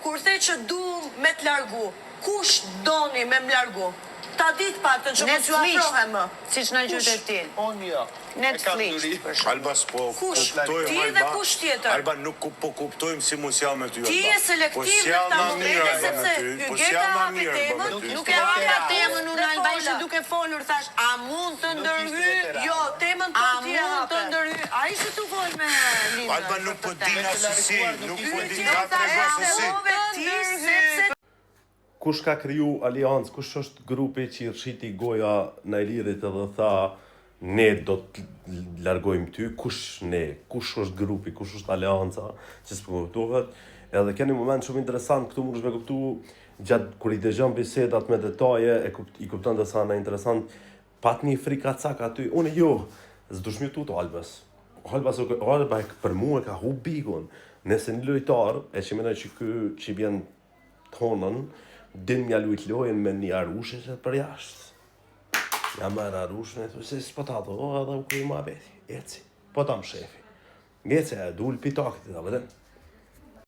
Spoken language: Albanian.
Kur the që du me të largu, kush doni me më largu? Ta ditë pak të që mos ju afrohe më. Si që në qytet ti. Unë jo. Netflix. Albas po Kush? kuptojmë, Ti dhe kush tjetër? Alba nuk po kuptojmë si mos jam me ty. Ti je selektiv në këta momente, sepse Hygeta hapi temën, Nuk e hapa temën unë Alba ishe duke folur, thash, a mund të ndërhy? Jo, temën të ti e mund të hape. ndërhy? A ishe të fol me Linda? Alba nuk po din asësi, nuk po din Hygeta ka të regu asësi. e ti sepse Kush ka kriju aliancë, kush është grupi që i rshiti goja në Ilirit edhe tha ne do të largojmë ty, kush ne, kush është grupi, kush është alianca, që s'pëkuptohet. Edhe keni moment shumë interesant, këtu më me kuptu, gjatë kur i dëgjon bisedat me detaje, i kupton dhe sa në interesant, pat një frika cak aty, unë jo, s'dush mjë tuto Albas. Alba për mu e ka hu bigun, nëse një lojtar, e që menoj që kë që i bjen tonën, din mja lujt lojen me një arushe që për jashtë. Ja marrë arushën e se s'po ta do, edhe u kuj ma beti, eci, po tam shefi. Ngece, du lë pitakit, dhe vëdhen.